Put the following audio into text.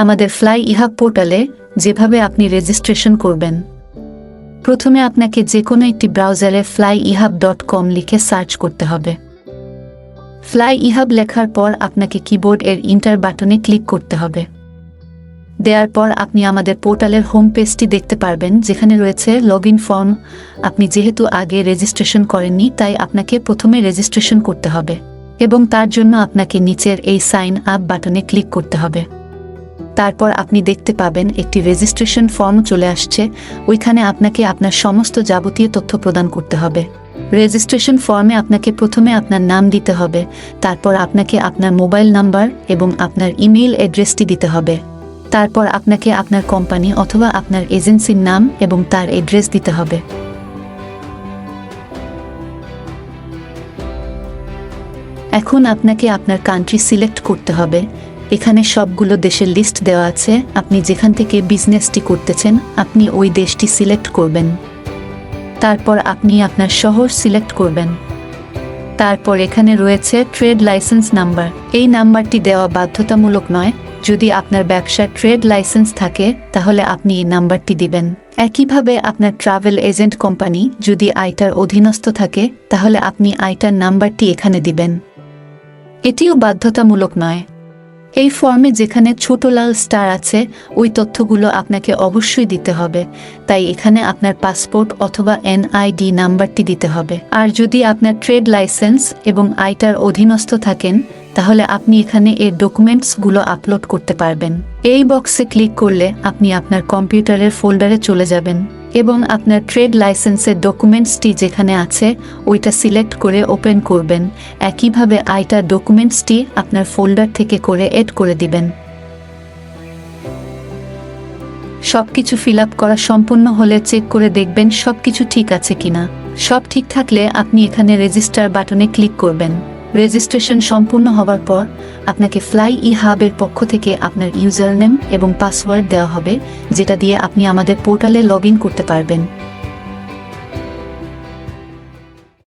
আমাদের ফ্লাই ইহাব পোর্টালে যেভাবে আপনি রেজিস্ট্রেশন করবেন। প্রথমে আপনাকে যে কোনো একটি ব্রাউজারে flyihub.com লিখে সার্চ করতে হবে। ফ্লাই ইহাব লেখার পর আপনাকে কিবোর্ড এর ইন্টার বাটনে ক্লিক করতে হবে। দেওয়ার পর আপনি আমাদের পোর্টালের হোম পেজটি দেখতে পারবেন, যেখানে রয়েছে লগইন ফর্ম। আপনি যেহেতু আগে রেজিস্ট্রেশন করেননি, তাই আপনাকে প্রথমে রেজিস্ট্রেশন করতে হবে এবং তার জন্য আপনাকে নিচের এই সাইন আপ বাটনে ক্লিক করতে হবে। তারপর আপনি দেখতে পাবেন একটি রেজিস্ট্রেশন ফর্ম চলে আসছে। ওইখানে আপনাকে আপনার সমস্ত যাবতীয় তথ্য প্রদান করতে হবে। রেজিস্ট্রেশন ফর্মে আপনাকে প্রথমে আপনার নাম দিতে হবে, তারপর আপনাকে আপনার মোবাইল নাম্বার এবং আপনার ইমেইল অ্যাড্রেসটি দিতে হবে। তারপর আপনাকে আপনার কোম্পানি অথবা আপনার এজেন্সির নাম এবং তার অ্যাড্রেস দিতে হবে। এখন আপনাকে আপনার কান্ট্রি সিলেক্ট করতে হবে। এখানে সবগুলো দেশের লিস্ট দেওয়া আছে। আপনি যেখান থেকে বিজনেসটি করতেছেন আপনি ওই দেশটি সিলেক্ট করবেন। তারপর আপনি আপনার শহর সিলেক্ট করবেন। তারপর এখানে রয়েছে ট্রেড লাইসেন্স নাম্বার। এই নাম্বারটি দেওয়া বাধ্যতামূলক নয়। যদি আপনার ব্যবসার ট্রেড লাইসেন্স থাকে তাহলে আপনি এই নাম্বারটি দিবেন। একইভাবে আপনার ট্রাভেল এজেন্ট কোম্পানি যদি আইটার অধীনস্থ থাকে তাহলে আপনি আইটার নাম্বারটি এখানে দিবেন। এটিও বাধ্যতামূলক নয়। এই ফর্মে যেখানে ছোট লাল স্টার আছে ওই তথ্যগুলো আপনাকে অবশ্যই দিতে হবে। তাই এখানে আপনার পাসপোর্ট অথবা এনআইডি নাম্বারটি দিতে হবে। আর যদি আপনার ট্রেড লাইসেন্স এবং আইটার অধীনস্থ থাকেন তাহলে আপনি এখানে এর ডকুমেন্টসগুলো আপলোড করতে পারবেন। এই বক্সে ক্লিক করলে আপনি আপনার কম্পিউটারের ফোল্ডারে চলে যাবেন এবং আপনার ট্রেড লাইসেন্সের ডকুমেন্টসটি যেখানে আছে ওইটা সিলেক্ট করে ওপেন করবেন। একইভাবে আইটার ডকুমেন্টসটি আপনার ফোল্ডার থেকে করে এড করে দিবেন। সবকিছু ফিল আপ করা সম্পূর্ণ হলে চেক করে দেখবেন সবকিছু ঠিক আছে কিনা। সব ঠিক থাকলে আপনি এখানে রেজিস্টার বাটনে ক্লিক করবেন। রেজিস্ট্রেশন সম্পূর্ণ হওয়ার পর আপনাকে ফ্লাই ইহাবের পক্ষ থেকে আপনার ইউজার নেম এবং পাসওয়ার্ড দেওয়া হবে, যেটা দিয়ে আপনি আমাদের পোর্টালে লগ ইন করতে পারবেন।